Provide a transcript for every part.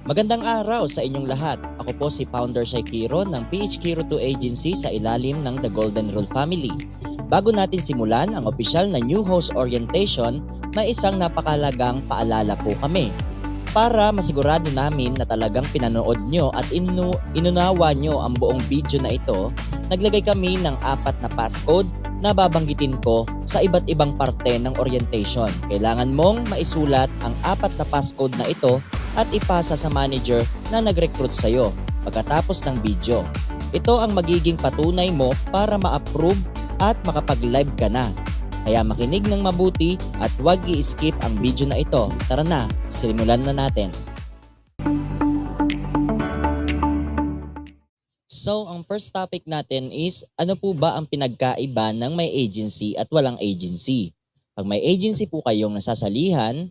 Magandang araw sa inyong lahat. Ako po si Founder Shaikiro ng PH Kiro 2 Agency sa ilalim ng The Golden Rule Family. Bago natin simulan ang opisyal na New Host Orientation, may isang napakalagang paalala po kami. Para masigurado namin na talagang pinanood nyo at inunawa nyo ang buong video na ito, naglagay kami ng 4 na passcode na babanggitin ko sa iba't ibang parte ng orientation. Kailangan mong maisulat ang 4 na passcode na ito at ipasa sa manager na nag-recruit sa'yo pagkatapos ng video. Ito ang magiging patunay mo para ma-approve at makapag-live ka na. Kaya makinig ng mabuti at huwag i-skip ang video na ito. Tara na, simulan na natin. So, ang first topic natin is, ano po ba ang pinagkaiba ng may agency at walang agency? Pag may agency po kayong nasasalihan,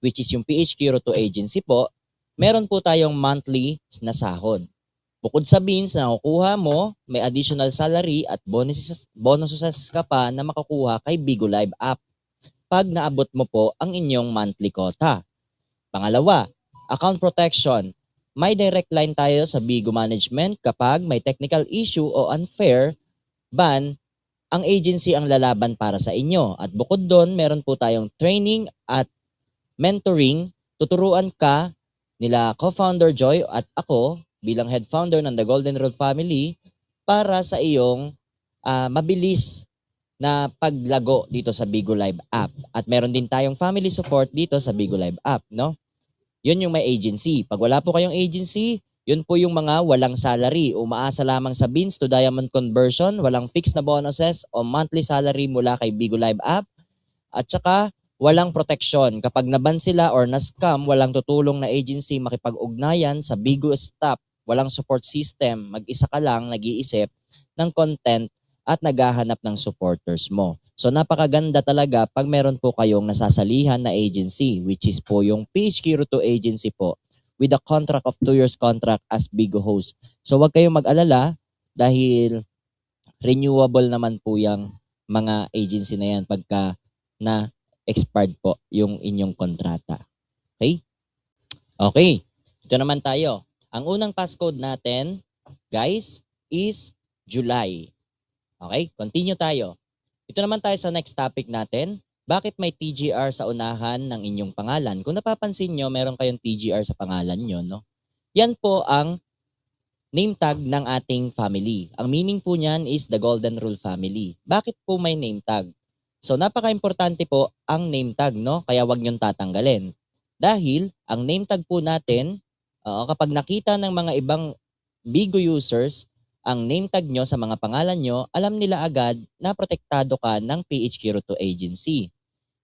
which is yung PH Kiro 2 Agency po, meron po tayong monthly na sahod. Bukod sa beans na nakukuha mo, may additional salary at bonuses ka pa na makakuha kay Bigo Live app pag naabot mo po ang inyong monthly quota. Pangalawa, account protection. May direct line tayo sa Bigo Management kapag may technical issue o unfair ban, ang agency ang lalaban para sa inyo. At bukod doon, meron po tayong training at mentoring. Tuturuan ka nila co-founder Joy at ako bilang head founder ng The Golden Rule Family para sa iyong mabilis na paglago dito sa Bigo Live app. At meron din tayong family support dito sa Bigo Live app, no? Yun yung may agency. Pag wala po kayong agency, yun po yung mga walang salary, umaasa lamang sa beans to diamond conversion, walang fixed na bonuses o monthly salary mula kay Bigo Live app, at saka walang protection. Kapag naban sila or na-scam, walang tutulong na agency makipag-ugnayan sa Bigo staff. Walang support system, mag-isa ka lang nag-iisip ng content at naghahanap ng supporters mo. So napakaganda talaga pag meron po kayong nasasalihan na agency, which is po yung PH Kiro 2 Agency po with a contract of 2 years contract as Bigo host. So wag kayong mag-alala dahil renewable naman po yung mga agency na yan pagka na expired po yung inyong kontrata. Okay? Okay. Ito naman tayo. Ang unang passcode natin, guys, is July. Okay? Continue tayo. Ito naman tayo sa next topic natin. Bakit may TGR sa unahan ng inyong pangalan? Kung napapansin nyo, meron kayong TGR sa pangalan nyo, no? Yan po ang name tag ng ating family. Ang meaning po niyan is the Golden Rule Family. Bakit po may name tag? So, napaka-importante po ang name tag, no? Kaya wag nyong tatanggalin. Dahil, ang name tag po natin, kapag nakita ng mga ibang Bigo users, ang name tag nyo sa mga pangalan nyo, alam nila agad na protektado ka ng PH Kiro 2 Agency.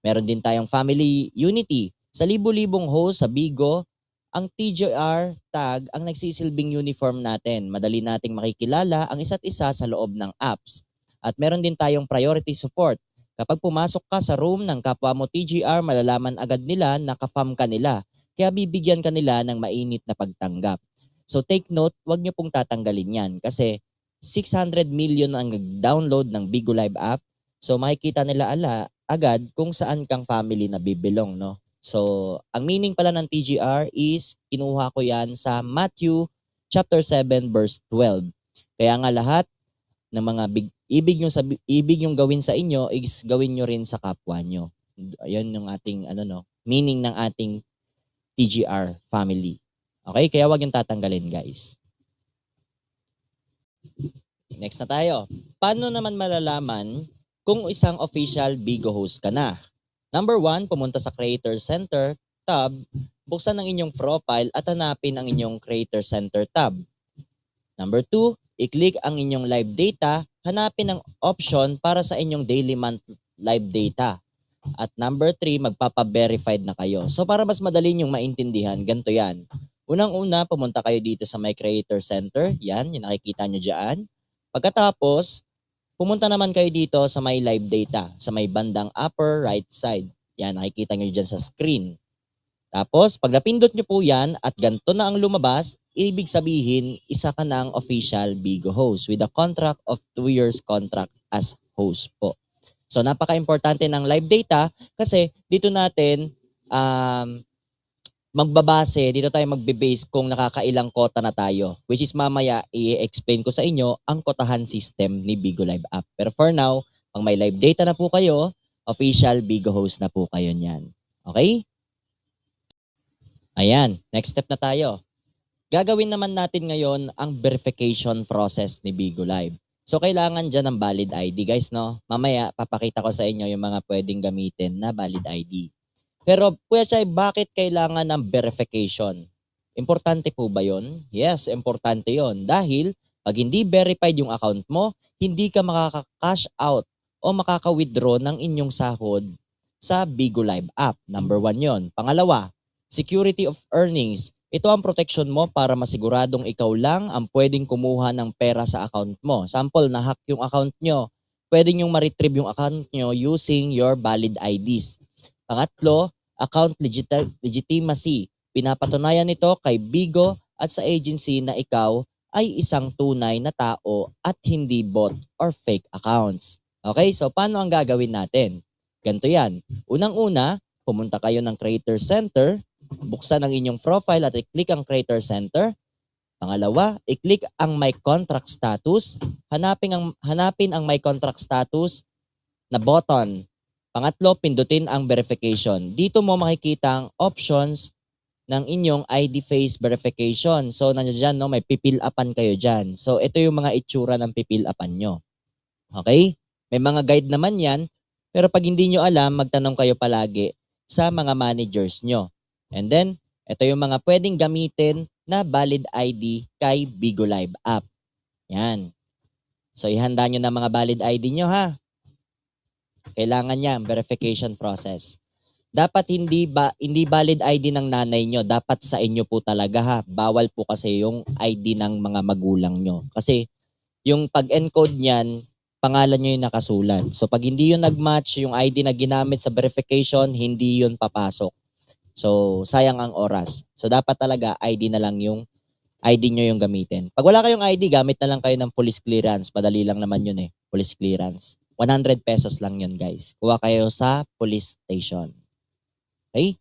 Meron din tayong Family Unity. Sa libu-libong host sa Bigo, ang TGR tag ang nagsisilbing uniform natin. Madali nating makikilala ang isa't isa sa loob ng apps. At meron din tayong priority support. Kapag pumasok ka sa room ng kapwa mo TGR, malalaman agad nila na ka-fam ka nila. Kaya bibigyan ka nila ng mainit na pagtanggap. So take note, wag nyo pong tatanggalin yan kasi 600 million ang download ng Bigo Live app. So makikita nila agad kung saan kang family na bibilong, no? So ang meaning pala ng TGR is kinuha ko yan sa Matthew chapter 7 verse 12. Kaya nga lahat ng mga ibig yung gawin sa inyo is gawin nyo rin sa kapwa nyo. Ayun yung ating meaning ng ating TGR family. Okay? Kaya wag yung tatanggalin, guys. Next na tayo. Paano naman malalaman kung isang official Bigo host ka na? Number 1, pumunta sa Creator Center tab, buksan ang inyong profile at hanapin ang inyong Creator Center tab. Number 2, i-click ang inyong live data, hanapin ang option para sa inyong daily month live data. At number 3, magpapa-verified na kayo. So para mas madali nyong maintindihan, ganito yan. Unang-una, pumunta kayo dito sa My Creator Center. Yan, yung nakikita nyo dyan. Pagkatapos, pumunta naman kayo dito sa My Live Data, sa may bandang upper right side. Yan, nakikita nyo dyan sa screen. Tapos, pag napindot nyo po yan at ganito na ang lumabas, ibig sabihin, isa ka ng official Bigo host with a contract of 2 years contract as host po. So napaka-importante ng live data kasi dito natin magbabase, dito tayo magbe-base kung nakakailang kota na tayo. Which is mamaya, i-explain ko sa inyo ang kotahan system ni Bigo Live app. Pero for now, pag may live data na po kayo, official Bigo host na po kayo niyan. Okay? Ayan, next step na tayo. Gagawin naman natin ngayon ang verification process ni Bigo Live. So kailangan dyan ng valid ID guys, no? Mamaya papakita ko sa inyo yung mga pwedeng gamitin na valid ID. Pero Kuya Chay, bakit kailangan ng verification? Importante po ba yon? Yes, importante yon. Dahil pag hindi verified yung account mo, hindi ka makaka-cash out o makaka-withdraw ng inyong sahod sa Bigo Live app. Number 1 yon. Pangalawa, security of earnings. Ito ang protection mo para masiguradong ikaw lang ang pwedeng kumuha ng pera sa account mo. Sample, na-hack yung account nyo. Pwedeng yung ma-retrieve yung account nyo using your valid IDs. Pangatlo, account legitimacy. Pinapatunayan nito kay Bigo at sa agency na ikaw ay isang tunay na tao at hindi bot or fake accounts. Okay, so paano ang gagawin natin? Ganito yan. Unang-una, pumunta kayo ng Creator Center, buksan ang inyong profile at i-click ang Creator Center. Pangalawa, i-click ang My Contract Status. Hanapin ang My Contract Status na button. Pangatlo, pindutin ang verification. Dito mo makikita ang options ng inyong ID face verification. So, nandiyan, no, may pipil-upan kayo dyan. So, ito yung mga itsura ng pipil-upan nyo. Okay? May mga guide naman yan. Pero pag hindi nyo alam, magtanong kayo palagi sa mga managers nyo. And then, ito yung mga pwedeng gamitin na valid ID kay Bigo Live app. Yan. So, ihanda nyo na mga valid ID nyo, ha? Kailangan niya ang verification process. Dapat hindi valid ID ng nanay nyo. Dapat sa inyo po talaga, ha? Bawal po kasi yung ID ng mga magulang nyo. Kasi yung pag-encode niyan, pangalan nyo yung nakasulat. So, pag hindi yun nag-match yung ID na ginamit sa verification, hindi yun papasok. So, sayang ang oras. So, dapat talaga ID na lang yung ID nyo yung gamitin. Pag wala kayong ID, gamit na lang kayo ng police clearance. Padali lang naman yun eh. Police clearance. 100 pesos lang yun guys. Kuha kayo sa police station. Okay?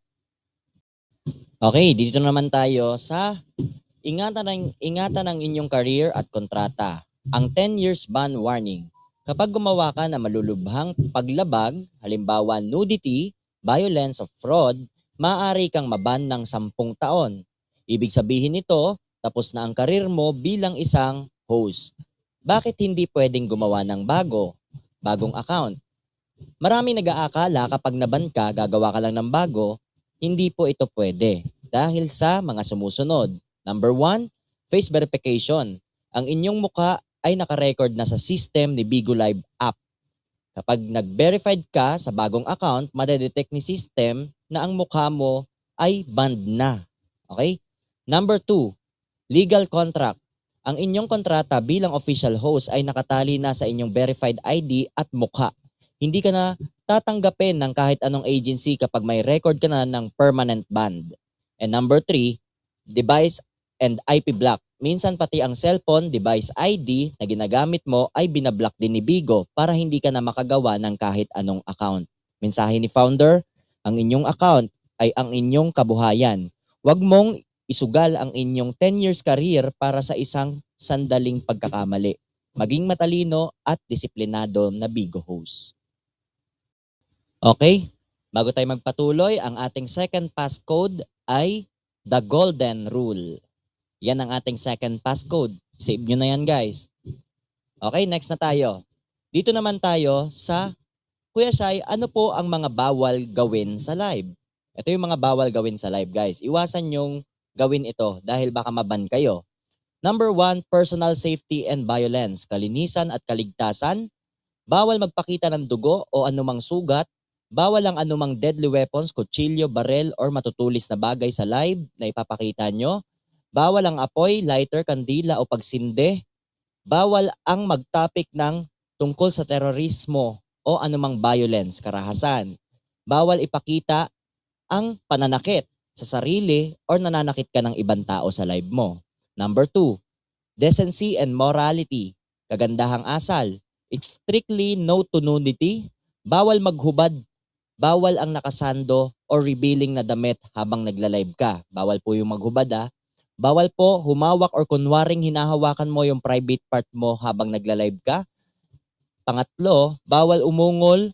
Okay, dito naman tayo sa ingatan ng inyong career at kontrata. Ang 10 years ban warning. Kapag gumawa ka na malulubhang paglabag, halimbawa nudity, violence of fraud, maaari kang maban ng 10 taon. Ibig sabihin nito, tapos na ang karir mo bilang isang host. Bakit hindi pwedeng gumawa ng bagong account? Maraming nag-aakala kapag naban ka, gagawa ka lang ng bago. Hindi po ito pwede dahil sa mga sumusunod. Number 1, face verification. Ang inyong mukha ay nakarecord na sa system ni Bigo Live app. Kapag nag-verified ka sa bagong account, madedetect ni system na ang mukha mo ay banned na. Okay? Number 2, legal contract. Ang inyong kontrata bilang official host ay nakatali na sa inyong verified ID at mukha. Hindi ka na tatanggapin ng kahit anong agency kapag may record ka na ng permanent ban. And number 3, device and IP block. Minsan pati ang cellphone, device ID na ginagamit mo ay binablock din ni Bigo para hindi ka na makagawa ng kahit anong account. Mensahe ni founder, ang inyong account ay ang inyong kabuhayan. Huwag mong isugal ang inyong 10 years career para sa isang sandaling pagkakamali. Maging matalino at disiplinado na Bigo host. Okay, bago tayo magpatuloy, ang ating second passcode ay the golden rule. Yan ang ating second passcode. Save nyo na yan guys. Okay, next na tayo. Dito naman tayo sa Kuya Shai, ano po ang mga bawal gawin sa live? Ito yung mga bawal gawin sa live guys. Iwasan yung gawin ito dahil baka maban kayo. Number 1, personal safety and violence. Kalinisan at kaligtasan. Bawal magpakita ng dugo o anumang sugat. Bawal ang anumang deadly weapons, kutsilyo, barel, or matutulis na bagay sa live na ipapakita nyo. Bawal ang apoy, lighter, kandila o pagsinde. Bawal ang mag-topic ng tungkol sa terorismo o anumang violence, karahasan. Bawal ipakita ang pananakit sa sarili or nananakit ka ng ibang tao sa live mo. Number 2, decency and morality. Kagandahang asal. It's strictly no to nudity. Bawal maghubad bawal ang nakasando or revealing na damit habang nagla-live ka. Bawal po yung maghubad Bawal po humawak or kunwaring hinahawakan mo yung private part mo habang nagla-live ka. Pangatlo, bawal umungol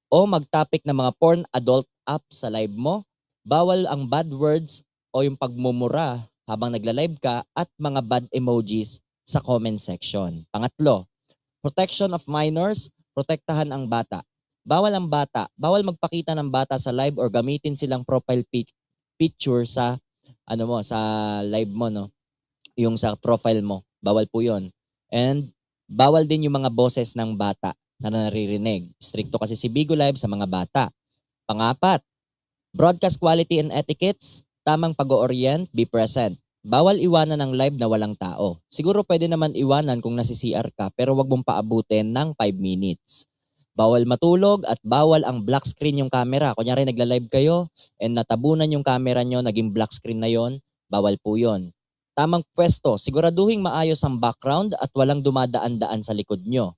o mag-topic ng mga porn adult app sa live mo. Bawal ang bad words o yung pagmumura habang nagla-live ka at mga bad emojis sa comment section. Pangatlo, protection of minors, protektahan ang bata. Bawal ang bata, bawal magpakita ng bata sa live or gamitin silang profile picture sa sa live mo, no? Yung sa profile mo. Bawal po 'yon. And bawal din yung mga boses ng bata na naririnig. Stricto kasi si Bigo Live sa mga bata. Pangapat, broadcast quality and etiquettes, tamang pag-orient, be present. Bawal iwanan ng live na walang tao. Siguro pwede naman iwanan kung nasi-CR ka pero wag mong paabutin ng 5 minutes. Bawal matulog at bawal ang black screen yung camera. Kunyari nagla-live kayo and natabunan yung camera nyo, naging black screen na yon, bawal po yon. Tamang pwesto, siguraduhin maayos ang background at walang dumadaan-daan sa likod nyo.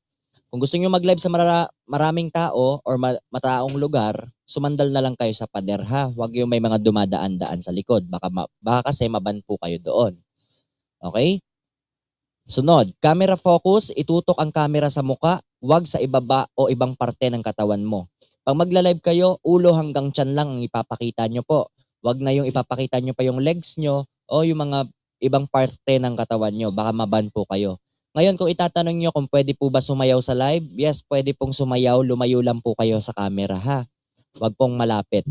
Kung gusto nyo mag-live sa maraming tao or mataong lugar, sumandal na lang kayo sa pader ha. Huwag yung may mga dumadaan-daan sa likod. Baka kasi maban po kayo doon. Okay? Sunod, camera focus, itutok ang camera sa muka, huwag sa ibaba o ibang parte ng katawan mo. Pag magla-live kayo, ulo hanggang tiyan lang ang ipapakita nyo po. Huwag na yung ipapakita nyo pa yung legs nyo o yung mga ibang parte ng katawan nyo. Baka maban po kayo. Ngayon, kung itatanong nyo kung pwede po ba sumayaw sa live, yes, pwede pong sumayaw, lumayo lang po kayo sa camera ha. Huwag pong malapit.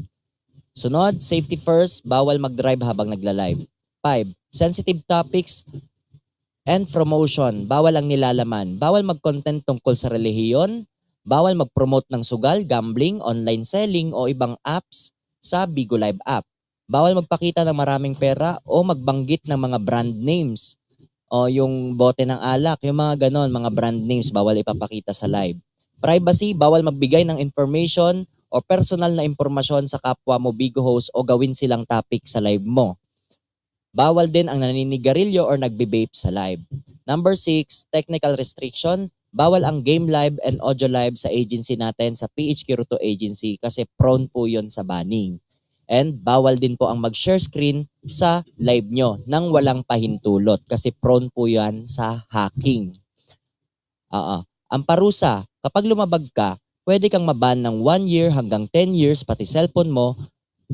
Sunod, safety first, bawal mag-drive habang nagla-live. 5. Sensitive topics and promotion, bawal ang nilalaman. Bawal mag-content tungkol sa relihiyon, bawal mag-promote ng sugal, gambling, online selling o ibang apps sa Bigo Live app. Bawal magpakita ng maraming pera o magbanggit ng mga brand names o yung bote ng alak, yung mga ganon, mga brand names, bawal ipapakita sa live. Privacy, bawal magbigay ng information o personal na impormasyon sa kapwa mo Bigo host o gawin silang topic sa live mo. Bawal din ang naninigarilyo or nagbe-vape sa live. Number 6, technical restriction. Bawal ang game live and audio live sa agency natin, sa PH Kiruto Agency kasi prone po yon sa banning. And bawal din po ang mag-share screen sa live nyo nang walang pahintulot kasi prone po yan sa hacking. Ang parusa, kapag lumabag ka, pwede kang maban ng 1 year hanggang 10 years pati cellphone mo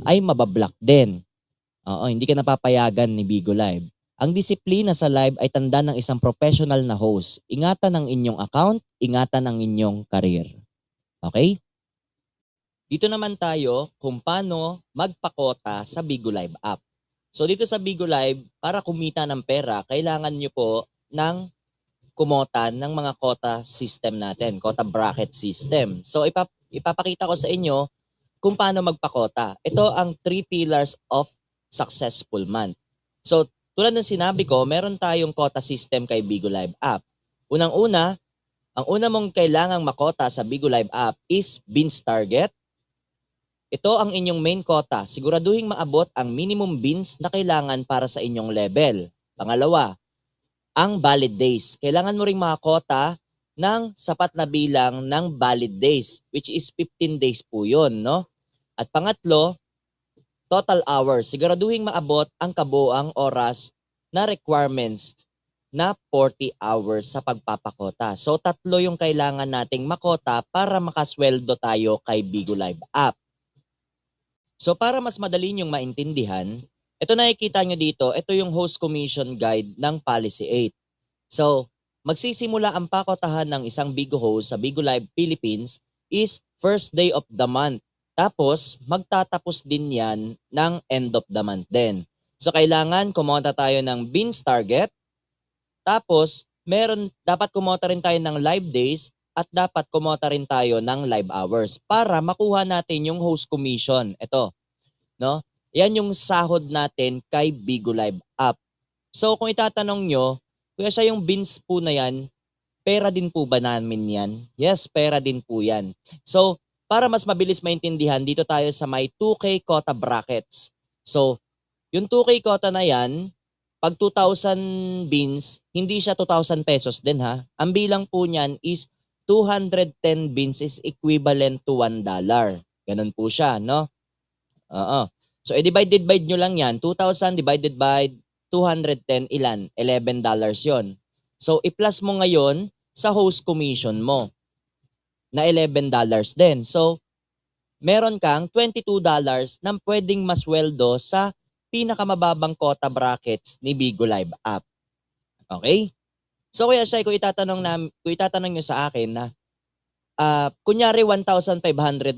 ay mabablock din. Hindi ka napapayagan ni Bigo Live. Ang disiplina sa live ay tanda ng isang professional na host. Ingatan ang inyong account, ingatan ang inyong career. Okay? Dito naman tayo kung paano magpakota sa Bigo Live app. So dito sa Bigo Live, para kumita ng pera, kailangan nyo po ng kumota ng mga quota system natin, quota bracket system. So ipapakita ko sa inyo kung paano magpakota. Ito ang 3 pillars of successful month. So, tulad ng sinabi ko, meron tayong quota system kay Bigo Live app. Unang-una, ang una mong kailangang makota sa Bigo Live app is beans target. Ito ang inyong main quota. Siguraduhin maabot ang minimum beans na kailangan para sa inyong level. Pangalawa, ang valid days. Kailangan mo ring makakota ng sapat na bilang ng valid days, which is 15 days po yun, no? At pangatlo, total hours. Siguraduhin maabot ang kabuang oras na requirements na 40 hours sa pagpapakota. So, 3 yung kailangan nating makota para makasweldo tayo kay Bigo Live app. So, para mas madali nyong maintindihan, ito nakikita nyo dito, ito yung host commission guide ng Policy 8. So, magsisimula ang pakotahan ng isang Bigo host sa Bigo Live Philippines is first day of the month. Tapos, magtatapos din yan ng end of the month din. So, kailangan kumota tayo ng beans target. Tapos, dapat kumota rin tayo ng live days at dapat kumota rin tayo ng live hours para makuha natin yung host commission. Ito, no? Yan yung sahod natin kay Bigo Live app. So, kung itatanong nyo, kuya siya yung beans po na yan, pera din po ba namin yan? Yes, pera din po yan. So, para mas mabilis maintindihan, dito tayo sa may 2K quota brackets. So, yung 2K quota na yan, pag 2,000 beans, hindi siya 2,000 pesos din ha. Ang bilang po niyan is 210 beans is equivalent to $1. Ganun po siya, no? Oo. So, i-divide nyo lang yan. 2,000 divided by 210, ilan? $11 yon. So, i-plus mo ngayon sa host commission mo na $11 din. So, meron kang $22 na pwedeng masweldo sa pinakamababang quota brackets ni Bigo Live app. Okay? So, kaya siya, kung itatanong nyo sa akin na, kunyari 1,500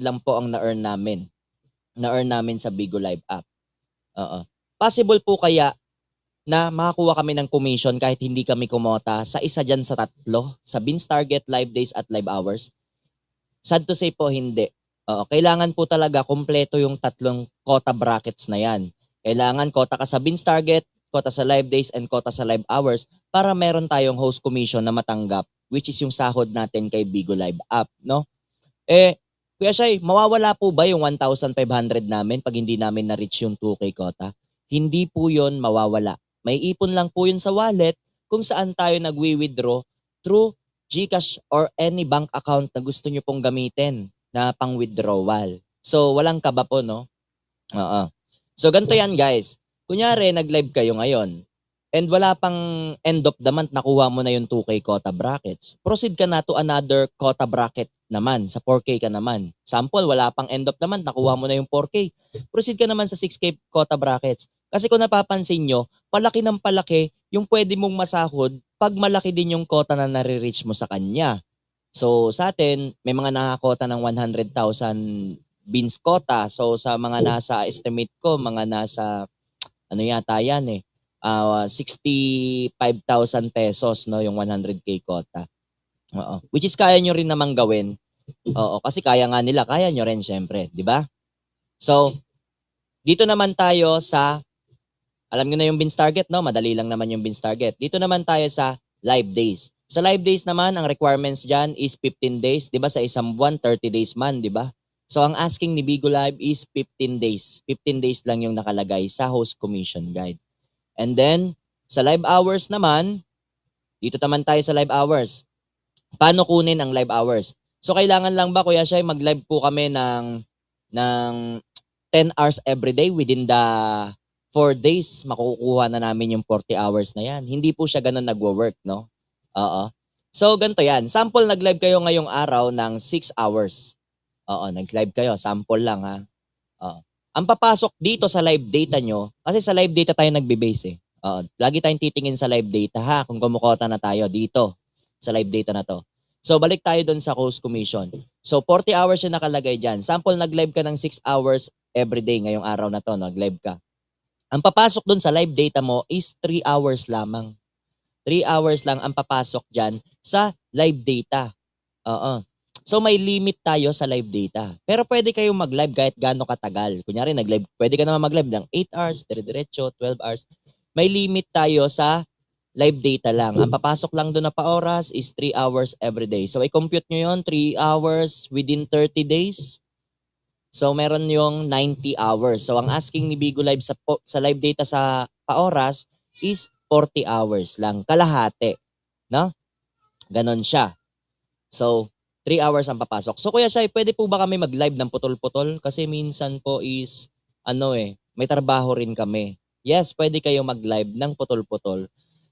lang po ang na-earn namin sa Bigo Live app. Oo. Possible po kaya na makakuha kami ng commission kahit hindi kami kumota sa isa dyan sa tatlo, sa Beans Target, Live Days at Live Hours? Sad to say po, hindi. Oo, kailangan po talaga kompleto yung tatlong quota brackets na yan. Kailangan quota ka sa Beans Target, quota sa Live Days, and quota sa Live Hours para meron tayong host commission na matanggap, which is yung sahod natin kay Bigo Live app, no? Kuya Shai, mawawala po ba yung 1,500 namin pag hindi namin na-reach yung 2K quota? Hindi po yun mawawala. May ipon lang po yun sa wallet kung saan tayo nagwi-withdraw through GCash or any bank account na gusto nyo pong gamitin na pang-withdrawal. So, walang kaba po, no? Oo. So, ganito yan, guys. Kunyari, nag-live kayo ngayon and wala pang end of the month, nakuha mo na yung 2K quota brackets. Proceed ka na to another quota bracket naman, sa 4K ka naman. Sample, wala pang end of the month, nakuha mo na yung 4K. Proceed ka naman sa 6K quota brackets. Kasi kung napapansin nyo, palaki ng palaki yung pwede mong masahod pag malaki din yung quota na nare-reach mo sa kanya. So sa atin, may mga nakakota ng 100,000 beans quota. So sa mga nasa estimate ko, mga nasa, ano yata yan 65,000 pesos, no, yung 100K quota. Oo. Which is kaya nyo rin namang gawin. Oo, kasi kaya nga nila, kaya nyo rin syempre, di ba? So, dito naman tayo sa, alam nyo na yung Beans Target, no? Madali lang naman yung Beans Target. Dito naman tayo sa Live Days. Sa Live Days naman, ang requirements dyan is 15 days. Di ba? Sa isang buwan, 30 days man, di ba? So, ang asking ni Bigo Live is 15 days. 15 days lang yung nakalagay sa host commission guide. And then, sa live hours naman, dito naman tayo sa live hours. Paano kunin ang live hours? So, kailangan lang ba, Kuya Shai, mag-live po kami ng 10 hours every day within the 4 days, makukuha na namin yung 40 hours na yan. Hindi po siya ganun nagwo-work, no? Oo. So, ganito yan. Sample, nag-live kayo ngayong araw ng 6 hours. Oo, nag-live kayo. Sample lang, ha? Oo. Ang papasok dito sa live data nyo, kasi sa live data tayo nagbe-base eh. Lagi tayong titingin sa live data, ha? Kung kumukota na tayo dito sa live data na to. So, balik tayo doon sa host commission. So, 40 hours yung nakalagay dyan. Sample, nag-live ka ng 6 hours every day ngayong araw na to, nag-live ka. Ang papasok doon sa live data mo is 3 hours lamang. 3 hours lang ang papasok dyan sa live data. Oo. So, may limit tayo sa live data. Pero pwede kayong mag-live kahit gaano katagal. Kunyari, nag-live, pwede ka naman mag-live ng 8 hours, dire-diretso, 12 hours. May limit tayo sa live data lang. Ang papasok lang doon na pa-oras is 3 hours every day. So, i-compute nyo yun, 3 hours within 30 days. So, meron yung 90 hours. So, ang asking ni Bigo Live sa live data sa pa-oras is 40 hours lang. Kalahati. No? Ganon siya. So, 3 hours ang papasok. So, Kuya Shai, pwede po ba kami mag-live ng putol-putol? Kasi minsan po is, may trabaho rin kami. Yes, pwede kayo mag-live ng putol-putol.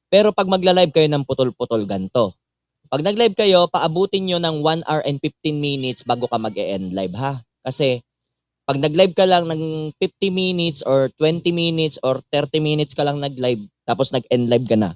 Pero pag magla-live kayo ng putol-putol, ganito. Pag nag-live kayo, paabutin nyo ng 1 hour and 15 minutes bago ka mag-e-end live, ha? Kasi, pag nag-live ka lang ng 50 minutes or 20 minutes or 30 minutes ka lang nag-live, tapos nag-end live ka na,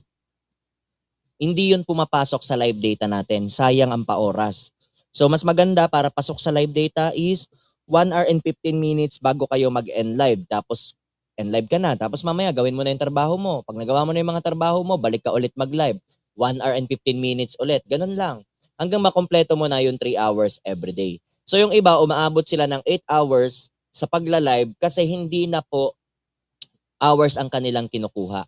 hindi yun pumapasok sa live data natin. Sayang ang pa-oras. So, mas maganda para pasok sa live data is 1 hour and 15 minutes bago kayo mag-end live. Tapos, end live ka na. Tapos mamaya, gawin mo na yung trabaho mo. Pag nagawa mo na yung mga trabaho mo, balik ka ulit mag-live. 1 hour and 15 minutes ulit. Ganun lang. Hanggang makompleto mo na yung 3 hours every day. So, yung iba, umaabot sila ng 8 hours sa pagla-live kasi hindi na po hours ang kanilang kinukuha.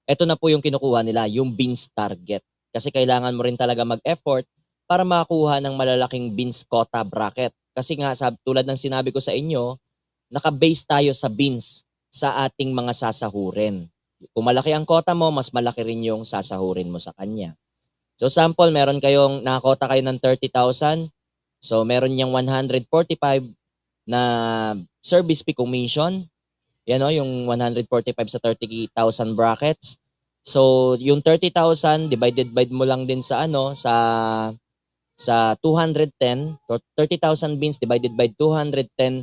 Ito na po yung kinukuha nila, yung Beans Target. Kasi kailangan mo rin talaga mag-effort para makakuha ng malalaking Beans quota bracket. Kasi nga, tulad ng sinabi ko sa inyo, naka-base tayo sa beans sa ating mga sasahurin. Kung malaki ang quota mo, mas malaki rin yung sasahurin mo sa kanya. So sample, meron kayong nakakota kayo ng 30,000. So meron niyang 145 na service fee commission. Yan o, yung 145 sa 30,000 brackets. So, yung 30,000 divided by mo lang din sa sa 210, 30,000 beans divided by 210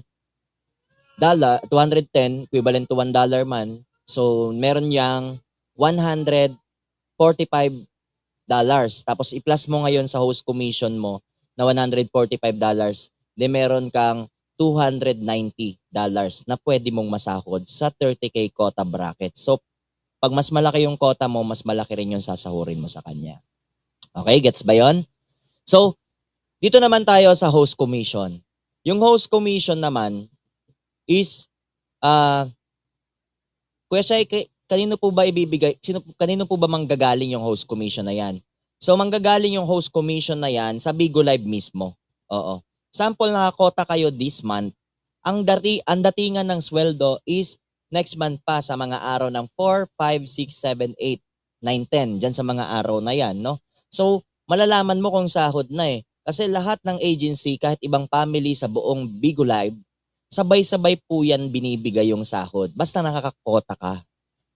equivalent to $1 man. So, meron yang $145. Tapos i-plus mo ngayon sa host commission mo na $145, di meron kang $290 na pwede mong masahod sa 30K quota bracket. So, pag mas malaki yung quota mo, mas malaki rin yung sasahurin mo sa kanya. Okay, gets ba yon? So, dito naman tayo sa host commission. Yung host commission naman is, Kuya Shai, kanino po ba ibibigay, kanino po ba manggagaling yung host commission na yan? So, manggagaling yung host commission na yan sa Bigo Live mismo. Oo. Sample, nakakota kayo this month. Ang datingan ng sweldo is next month pa sa mga araw ng 4, 5, 6, 7, 8, 9, 10. Diyan sa mga araw na yan, no? So, malalaman mo kung sahod na eh. Kasi lahat ng agency, kahit ibang family sa buong Bigo Live, sabay-sabay po yan binibigay yung sahod. Basta nakakakota ka.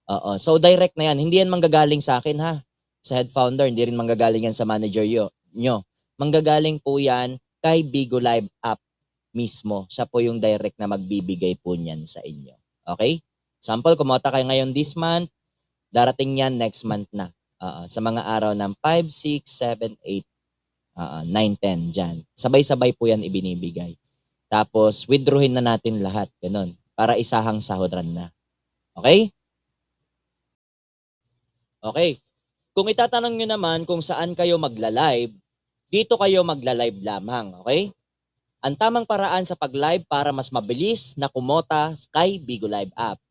Oo. So, direct na yan. Hindi yan manggagaling sa akin, ha? Sa head founder, hindi rin manggagaling yan sa manager nyo. Manggagaling po yan kay Bigo Live app mismo. Siya po yung direct na magbibigay po niyan sa inyo. Okay? Sample, kumota kayo ngayon this month, darating yan next month na. Sa mga araw ng 5, 6, 7, 8, 9, 10 dyan. Sabay-sabay po yan ibinibigay. Tapos, withdrawin na natin lahat. Ganun. Para isahang sahodran na. Okay? Okay. Kung itatanong nyo naman kung saan kayo magla-live, dito kayo magla-live lamang. Okay? Ang tamang paraan sa pag-live para mas mabilis na kumota kay Bigo Live app.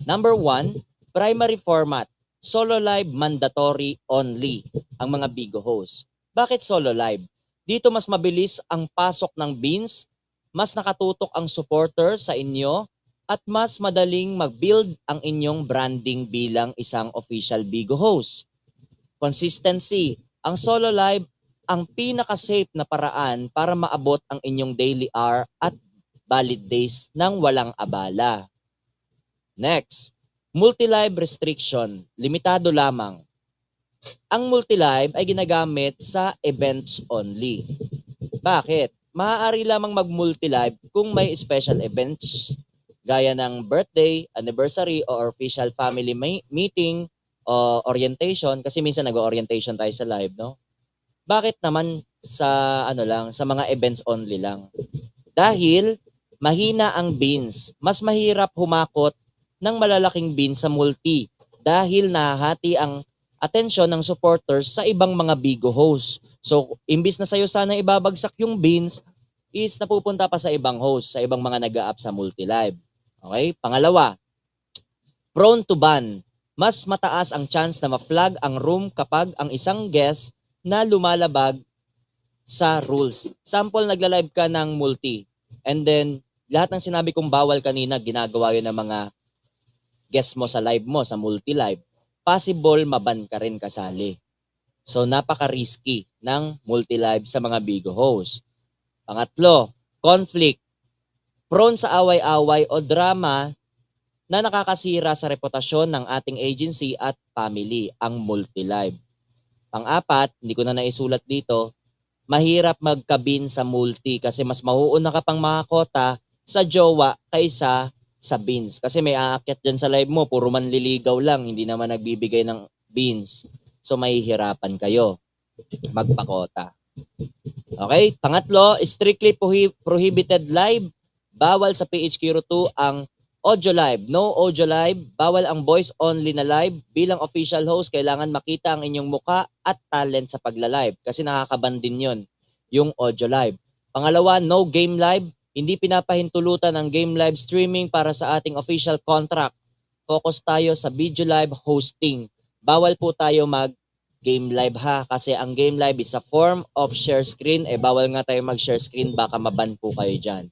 Number 1, primary format. Solo live mandatory only ang mga Bigo hosts. Bakit solo live? Dito mas mabilis ang pasok ng beans, mas nakatutok ang supporter sa inyo, at mas madaling mag-build ang inyong branding bilang isang official Bigo host. Consistency. Ang solo live ang pinaka-safe na paraan para maabot ang inyong daily hour at valid days ng walang abala. Next, multi-live restriction. Limitado lamang. Ang multi-live ay ginagamit sa events only. Bakit? Maaari lamang mag-multi-live kung may special events gaya ng birthday, anniversary, or official family meeting o orientation, kasi minsan nag-orientation tayo sa live, no? Bakit naman sa sa mga events only lang? Dahil mahina ang beans. Mas mahirap humakot ng malalaking beans sa multi dahil nahahati ang atensyon ng supporters sa ibang mga Bigo hosts. So, imbis na sa'yo sana ibabagsak yung beans, is napupunta pa sa ibang host, sa ibang mga nag-a-up sa multi-live. Okay? Pangalawa, prone to ban. Mas mataas ang chance na ma-flag ang room kapag ang isang guest na lumalabag sa rules. Sample, nagla-live ka ng multi. And then, lahat ng sinabi kong bawal kanina, ginagawa yun ng mga guests mo sa live mo, sa multi-live. Possible maban ka rin kasali. So, napaka-risky ng multi-live sa mga Bigo hosts. Pangatlo, conflict. Prone sa away-away o drama na nakakasira sa reputasyon ng ating agency at family, ang multi-live. Pang-apat, hindi ko na naisulat dito, mahirap magkabin sa multi kasi mas mauuna ka pang makakota sa jowa kaysa sa beans. Kasi may aakyat dyan sa live mo, puro manliligaw lang, hindi naman nagbibigay ng beans. So mahihirapan kayo magpakota. Okay? Pangatlo, strictly prohibited live. Bawal sa PHQ2 ang audio live. No audio live. Bawal ang voice only na live. Bilang official host, kailangan makita ang inyong muka at talent sa pagla-live. Kasi nakakaban din yun, yung audio live. Pangalawa, no game live. Hindi pinapahintulutan ang game live streaming para sa ating official contract. Focus tayo sa video live hosting. Bawal po tayo mag-game live ha. Kasi ang game live is a form of share screen. Bawal nga tayo mag-share screen. Baka maban po kayo dyan.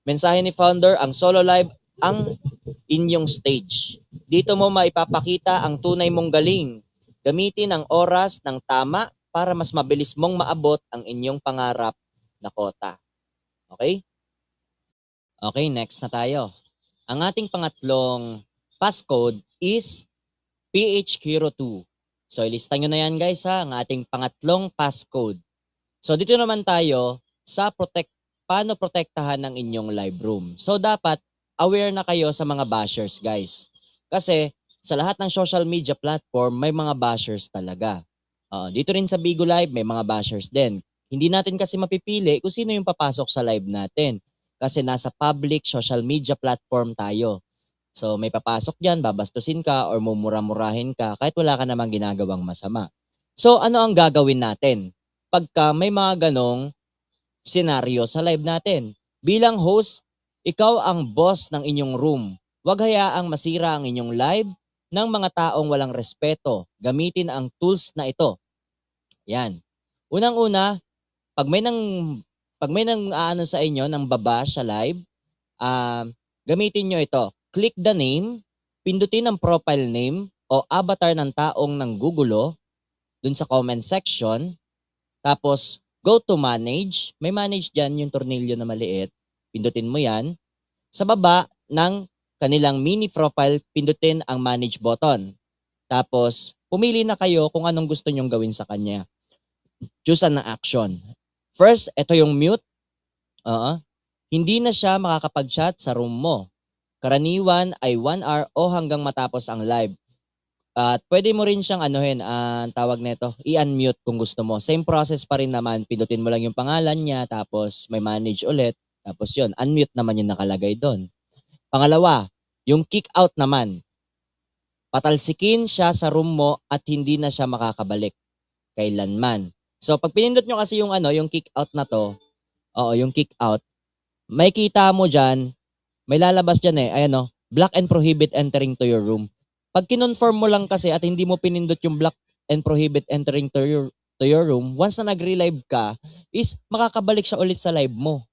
Mensahe ni founder, ang solo live ang inyong stage. Dito mo maipapakita ang tunay mong galing. Gamitin ang oras ng tama para mas mabilis mong maabot ang inyong pangarap na kota. Okay? Okay, next na tayo. Ang ating pangatlong passcode is PHKiro2. So, ilista nyo na yan guys ha, ang ating pangatlong passcode. So, dito naman tayo sa paano protektahan ng inyong live room. So, dapat aware na kayo sa mga bashers guys. Kasi sa lahat ng social media platform, may mga bashers talaga. Dito rin sa Bigo Live, may mga bashers din. Hindi natin kasi mapipili kung sino yung papasok sa live natin. Kasi nasa public social media platform tayo. So may papasok dyan, babastusin ka or mumura-murahin ka kahit wala ka namang ginagawang masama. So ano ang gagawin natin pagka may mga ganong senaryo sa live natin? Bilang host, ikaw ang boss ng inyong room. Huwag hayaang masira ang inyong live ng mga taong walang respeto. Gamitin ang tools na ito. Yan. Unang-una, pag may nang aano sa inyo ng babash sa live, gamitin nyo ito. Click the name, pindutin ang profile name o avatar ng taong nanggugulo dun sa comment section. Tapos, go to manage. May manage dyan yung tornilyo na maliit. Pindutin mo yan. Sa baba ng kanilang mini profile, pindutin ang manage button. Tapos, pumili na kayo kung anong gusto nyong gawin sa kanya. Choose an action. First, ito yung mute. Hindi na siya makakapag-chat sa room mo. Karaniwan ay 1 hour o hanggang matapos ang live. At pwede mo rin siyang tawag nito, i-unmute kung gusto mo. Same process pa rin naman. Pindutin mo lang yung pangalan niya, tapos may manage ulit. Tapos yun, unmute naman yung nakalagay doon. Pangalawa, yung kick out naman. Patalsikin siya sa room mo at hindi na siya makakabalik kailanman. So pag pinindot nyo kasi yung kick out na to, yung kick out, may kita mo dyan, may lalabas dyan block and prohibit entering to your room. Pag kinonform mo lang kasi at hindi mo pinindot yung block and prohibit entering to your room, once na nag-relive ka, is makakabalik siya ulit sa live mo.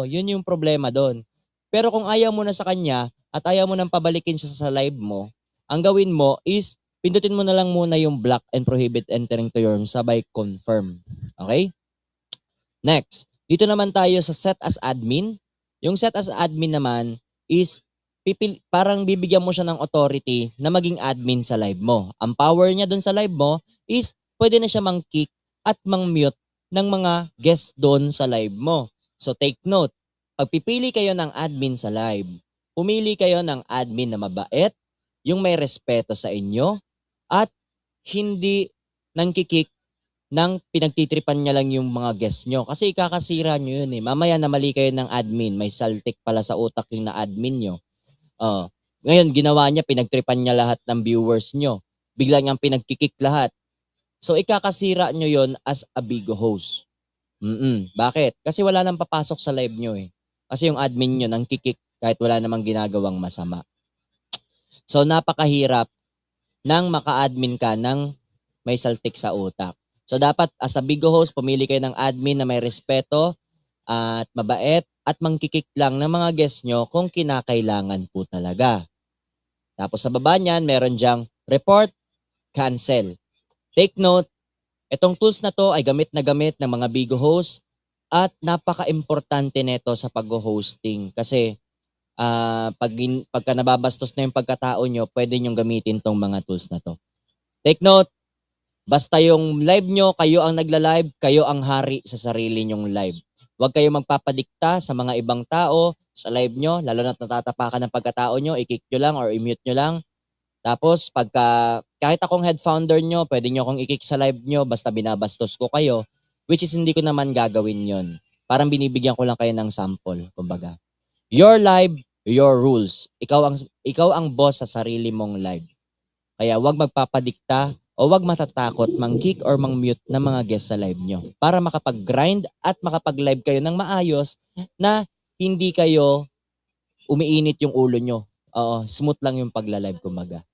Yun yung problema doon. Pero kung ayaw mo na sa kanya at ayaw mo nang pabalikin siya sa live mo, ang gawin mo is pindutin mo na lang muna yung block and prohibit entering to your room sabay confirm. Okay? Next, dito naman tayo sa set as admin. Yung set as admin naman is parang bibigyan mo siya ng authority na maging admin sa live mo. Ang power niya dun sa live mo is pwede na siya mang-kick at mang-mute ng mga guests doon sa live mo. So take note, pag pipili kayo ng admin sa live, pumili kayo ng admin na mabait, yung may respeto sa inyo, at hindi nangkikik nang pinagtitripan niya lang yung mga guests nyo. Kasi ikakasira nyo yun eh. Mamaya na mali kayo ng admin, may saltik pala sa utak yung na-admin nyo. Ngayon, ginawa niya, pinagtripan niya lahat ng viewers nyo. Bigla niyang pinagkikik lahat. So, ikakasira nyo yon as a big host. Bakit? Kasi wala nang papasok sa live nyo eh. Kasi yung admin nyo nang kikik kahit wala namang ginagawang masama. So, napakahirap nang maka-admin ka ng may saltik sa utak. So, dapat as a big host, pumili kayo ng admin na may respeto at mabait at mangkikik lang ng mga guests nyo kung kinakailangan po talaga. Tapos sa baba niyan, meron dyang report, cancel. Take note, itong tools na to ay gamit na gamit ng mga big host at napaka-importante nito sa pag-hosting kasi pagka nababastos na yung pagkatao nyo, pwede nyong gamitin tong mga tools na to. Take note, basta yung live nyo, kayo ang nagla-live, kayo ang hari sa sarili nyong live. Huwag kayo magpapadikta sa mga ibang tao sa live nyo, lalo na natatapakan ng pagkatao nyo, i-kick nyo lang or i-mute nyo lang. Tapos kahit akong head founder nyo, pwede nyo akong i-kick sa live nyo basta binabastos ko kayo, which is hindi ko naman gagawin yon. Parang binibigyan ko lang kayo ng sample, kumbaga. Your live, your rules. Ikaw ang boss sa sarili mong live. Kaya huwag magpapadikta o wag matatakot mang-kick or mang-mute ng mga guests sa live nyo para makapag-grind at makapag-live kayo ng maayos na hindi kayo umiinit yung ulo nyo. Smooth lang yung pagla-live kumbaga.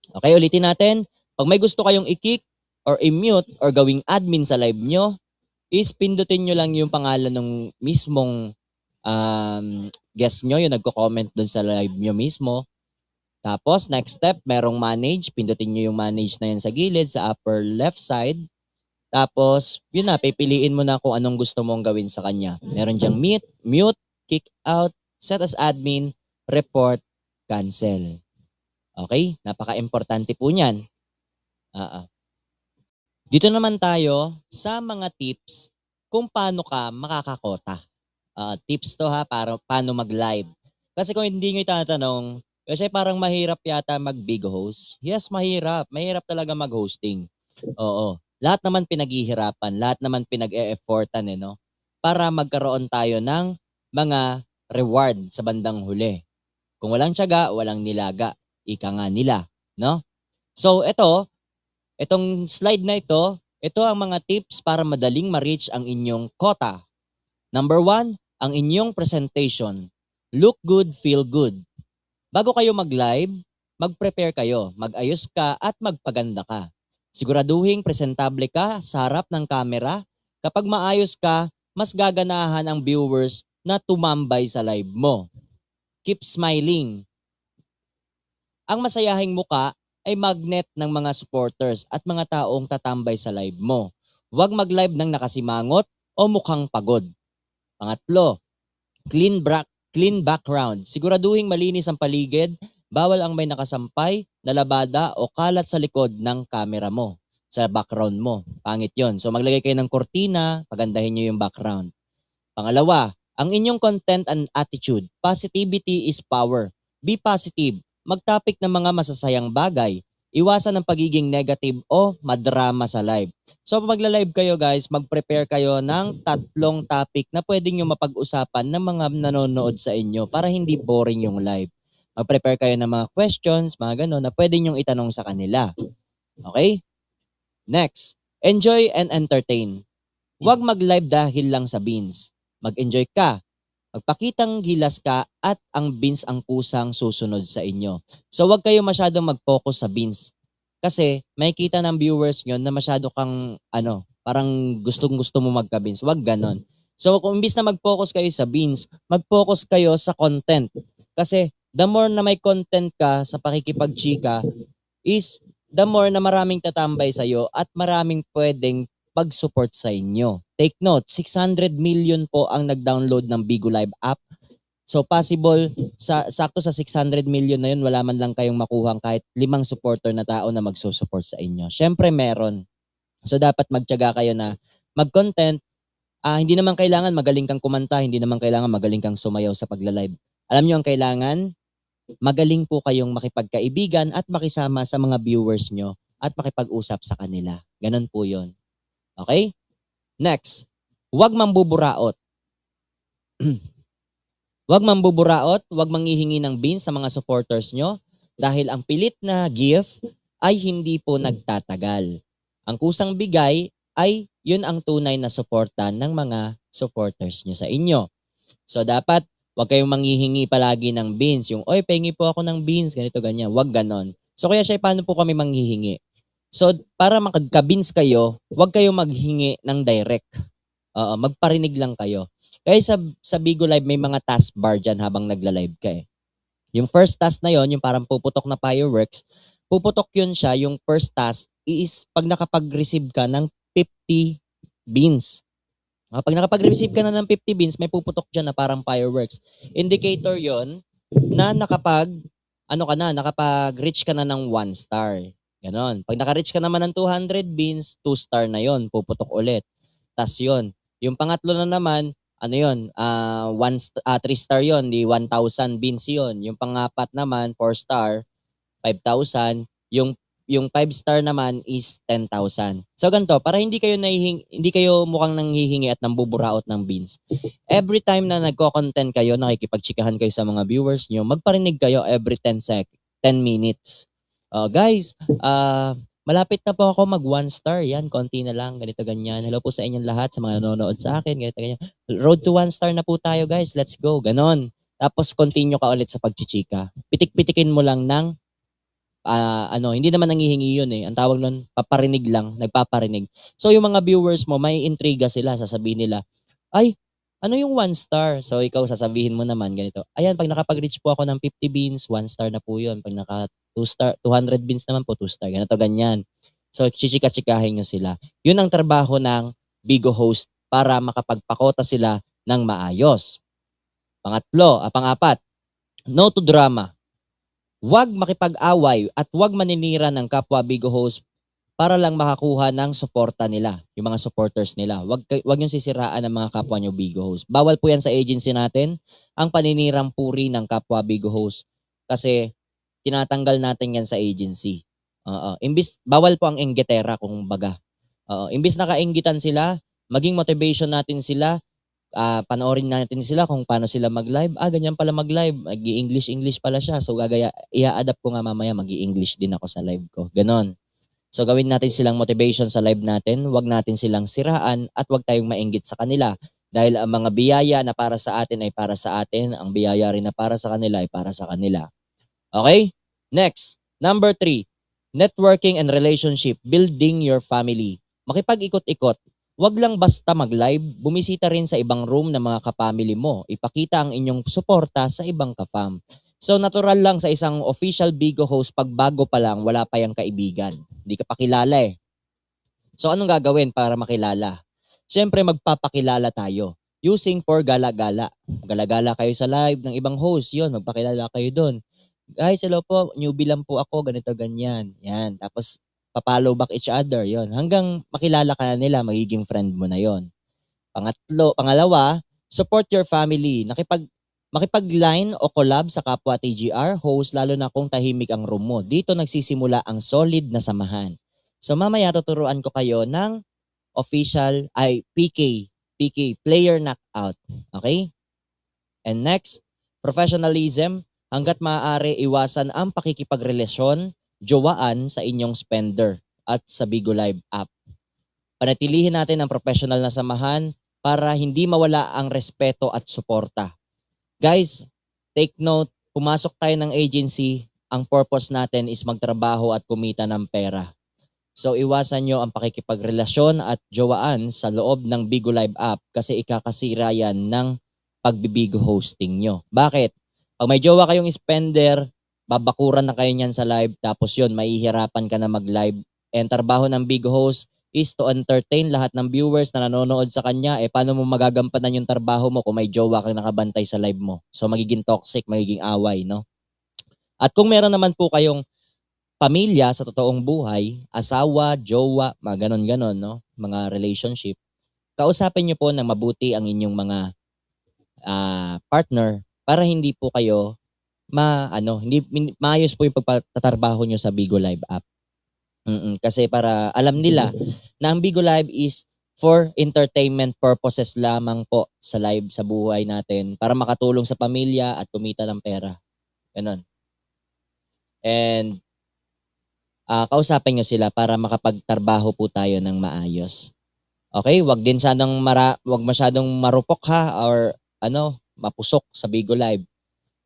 Okay, ulitin natin. Pag may gusto kayong i-kick or i-mute or gawing admin sa live nyo, is pindutin nyo lang yung pangalan ng mismong guest nyo, yung nagko-comment dun sa live nyo mismo. Tapos, next step, merong manage. Pindutin nyo yung manage na yan sa gilid, sa upper left side. Tapos, yun na, pipiliin mo na kung anong gusto mong gawin sa kanya. Meron dyang mute, kick out, set as admin, report, cancel. Okay? Napaka-importante po niyan. Dito naman tayo sa mga tips kung paano ka makakakota. Tips to ha, para paano mag-live. Kasi kung hindi nyo itatanong, kasi parang mahirap yata mag-big host. Yes, mahirap. Mahirap talaga mag-hosting. Oo. Lahat naman pinaghihirapan, lahat naman pinag-e-effortan no? Para magkaroon tayo ng mga reward sa bandang huli. Kung walang tiyaga, walang nilaga. Ika nga nila, no? So itong slide na ito ang mga tips para madaling ma-reach ang inyong quota. Number 1, ang inyong presentation. Look good, feel good. Bago kayo mag-live, mag-prepare kayo, mag-ayos ka at magpaganda ka. Siguraduhin presentable ka sa harap ng camera. Kapag maayos ka, mas gaganahan ang viewers na tumambay sa live mo. Keep smiling. Ang masayahing muka ay magnet ng mga supporters at mga taong tatambay sa live mo. Huwag mag-live ng nakasimangot o mukhang pagod. Pangatlo, clean background. Siguraduhin malinis ang paligid. Bawal ang may nakasampay, nalabada o kalat sa likod ng camera mo, sa background mo. Pangit yon. So maglagay kayo ng kortina, pagandahin nyo yung background. Pangalawa, ang inyong content and attitude. Positivity is power. Be positive. Mag-topic ng mga masasayang bagay. Iwasan ang pagiging negative o madrama sa live. So pag magla-live kayo guys, mag-prepare kayo ng 3 topic na pwede nyo mapag-usapan ng mga nanonood sa inyo para hindi boring yung live. Mag-prepare kayo ng mga questions, mga gano'n na pwede nyo itanong sa kanila. Okay? Next, enjoy and entertain. Huwag mag-live dahil lang sa beans. Mag-enjoy ka. Magpakitang gilas ka at ang beans ang kusang susunod sa inyo. So huwag kayo masyadong mag-focus sa beans. Kasi makikita ng viewers nyo na masyado kang parang gustong-gusto mo magka-beans. Huwag ganon. So kung imbis na mag-focus kayo sa beans, mag-focus kayo sa content. Kasi the more na may content ka sa pakikipagchika is the more na maraming tatambay sa'yo at maraming pwedeng pag-support sa inyo. Take note, 600 million po ang nag-download ng Bigo Live app. So possible, sakto sa 600 million na yun, wala man lang kayong makuhang kahit 5 supporter na tao na magsusupport sa inyo. Syempre meron. So dapat magtiyaga kayo na mag-content. Hindi naman kailangan magaling kang kumanta, hindi naman kailangan magaling kang sumayaw sa pagla-live. Alam nyo ang kailangan? Magaling po kayong makipagkaibigan at makisama sa mga viewers nyo at makipag-usap sa kanila. Ganon po yun. Okay? Next, huwag mambuburaot. Huwag mambuburaot, huwag manghihingi ng beans sa mga supporters nyo dahil ang pilit na gift ay hindi po nagtatagal. Ang kusang bigay ay yun ang tunay na suporta ng mga supporters nyo sa inyo. So dapat huwag kayong manghihingi palagi ng beans. Yung, oy, pengi po ako ng beans, ganito, ganyan. Huwag ganon. So kaya siya, paano po kami manghihingi? So para makagka-beans kayo, huwag kayong maghingi ng direct. Magparinig lang kayo. Kaya sa Bigo Live may mga task bar dyan habang nagla-live ka eh. Yung first task na yon, yung parang puputok na fireworks, puputok yun siya, yung first task is pag nakapag-receive ka ng 50 beans. Pag nakapag-receive ka na ng 50 beans, may puputok dyan na parang fireworks. Indicator yon na nakapag-reach ka na ng 1 star. Ganon. Pag naka-reach ka naman ng 200 beans, 2 star na yon, puputok ulit. Tas yon. Yung pangatlo na naman, 3 star yon, di 1,000 beans yon. Yung pangapat naman, 4 star, 5,000. Yung 5 star naman is 10,000. So ganito, para hindi kayo mukhang nanghihingi at nambuburaot ng beans. Every time na nagko-content kayo, nakikipagchikahan kayo sa mga viewers nyo, magparinig kayo every 10 minutes. Guys, malapit na po ako mag 1 star. Yan, konti na lang, ganito ganyan. Hello po sa inyong lahat, sa mga nanonood sa akin, ganito ganyan. Road to 1 star na po tayo guys, let's go. Ganon. Tapos continue ka ulit sa pagchichika. Pitik-pitikin mo lang ng hindi naman nanghihingi yun eh. Ang tawag nun, paparinig lang, nagpaparinig. So yung mga viewers mo, may intriga sila, sasabihin nila, ay, ano yung 1 star? So ikaw sasabihin mo naman ganito, ayan, pag nakapag-reach po ako ng 50 beans, 1 star na po yun. Pag naka 200 beans naman po, 2 star. Ganito, ganyan. So chichika-chikahin nyo sila. Yun ang trabaho ng Bigo host para makapagpakota sila ng maayos. Pang-apat, no to drama. Huwag makipag-away at huwag maninira ng kapwa Bigo host para lang makakuha ng suporta nila, yung mga supporters nila. Huwag yung sisiraan ng mga kapwa nyo Bigo host. Bawal po yan sa agency natin, ang paninirang puri ng kapwa Bigo host. Kasi tinatanggal natin yan sa agency. Bawal po ang inggitera kung baga. Imbis nakainggitan sila, maging motivation natin sila, panoorin natin sila kung paano sila mag-live. Ganyan pala mag-live. Mag-i-English pala siya. So, i-adapt ko nga mamaya, mag-i-English din ako sa live ko. Ganon. So, gawin natin silang motivation sa live natin. Huwag natin silang siraan at huwag tayong mainggit sa kanila. Dahil ang mga biyaya na para sa atin ay para sa atin. Ang biyaya rin na para sa kanila ay para sa kanila. Okay? Next. Number 3. Networking and relationship. Building your family. Makipag-ikot-ikot. Huwag lang basta mag-live, bumisita rin sa ibang room ng mga kapamily mo. Ipakita ang inyong suporta sa ibang ka-fam. So natural lang sa isang official Bigo host, pag bago pa lang, wala pa yung kaibigan. Hindi ka pa kilala eh. So anong gagawin para makilala? Siyempre magpapakilala tayo. Using for gala-gala. Gala-gala kayo sa live ng ibang host, yun, magpakilala kayo doon. Guys, hello po, newbie lang po ako, ganito, ganyan. Yan, tapos pa-follow back each other, yon. Hanggang makilala ka na nila, magiging friend mo na yon. Pangalawa, support your family. Makipag-line o collab sa kapwa TGR host, lalo na kung tahimik ang room mo. Dito nagsisimula ang solid na samahan. So mamaya tuturuan ko kayo ng official PK, player knockout. Okay? And next, professionalism. Hanggat maaari, iwasan ang pakikipagrelasyon, jowaan sa inyong spender at sa Bigo Live app. Panatilihin natin ang professional na samahan para hindi mawala ang respeto at suporta. Guys, take note, pumasok tayo ng agency, ang purpose natin is magtrabaho at kumita ng pera. So iwasan nyo ang pakikipagrelasyon at jowaan sa loob ng Bigo Live app kasi ikakasira yan ng pagbibigo hosting nyo. Bakit? Pag may jowa kayong spender, babakuran na kayo niyan sa live, tapos yun, mahihirapan ka na mag-live. And trabaho ng Bigo host is to entertain lahat ng viewers na nanonood sa kanya. Paano mo magagampanan yung trabaho mo kung may jowa kang nakabantay sa live mo? So magiging toxic, magiging away, no? At kung meron naman po kayong pamilya sa totoong buhay, asawa, jowa, mga ganon-ganon, no? Mga relationship, kausapin nyo po ng mabuti ang inyong mga partner para hindi po kayo hindi maayos po yung pagtatrabaho nyo sa Bigo Live app. Kasi para alam nila na ang Bigo Live is for entertainment purposes lamang po sa live sa buhay natin para makatulong sa pamilya at kumita ng pera. Ganon. And kausapin nyo sila para makapagtrabaho po tayo ng maayos. Okay? Wag masyadong marupok ha or mapusok sa Bigo Live.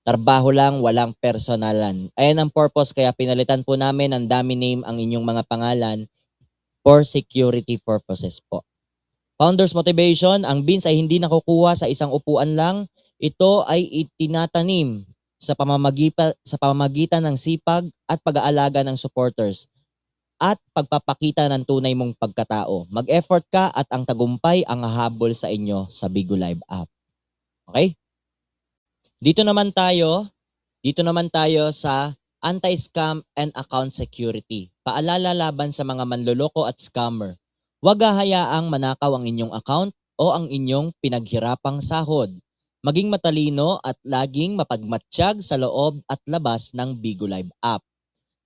Trabaho lang, walang personalan. Ayan ang purpose kaya pinalitan po namin ang dummy name ang inyong mga pangalan for security purposes po. Founders Motivation, ang beans ay hindi nakukuha sa isang upuan lang. Ito ay itinatanim sa pamamagitan ng sipag at pag-aalaga ng supporters at pagpapakita ng tunay mong pagkatao. Mag-effort ka at ang tagumpay ang hahabol sa inyo sa Bigo Live app. Okay? Dito naman tayo sa anti-scam and account security. Paalala laban sa mga manloloko at scammer. Huwag hahayaang manakaw ang inyong account o ang inyong pinaghirapang sahod. Maging matalino at laging mapagmatsyag sa loob at labas ng Bigo Live app.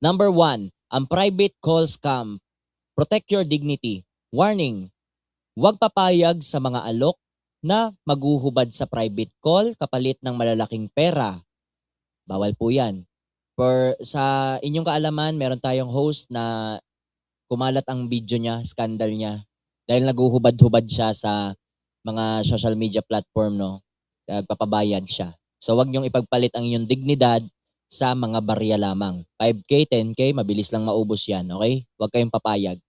Number 1, ang private call scam. Protect your dignity. Warning, huwag papayag sa mga alok na maghuhubad sa private call kapalit ng malalaking pera. Bawal po yan. Sa inyong kaalaman, meron tayong host na kumalat ang video niya, scandal niya. Dahil naghuhubad-hubad siya sa mga social media platform, no? Nagpapabayad siya. So wag niyong ipagpalit ang inyong dignidad sa mga barya lamang. 5K, 10K, mabilis lang maubos yan, okay? Huwag kayong papayag.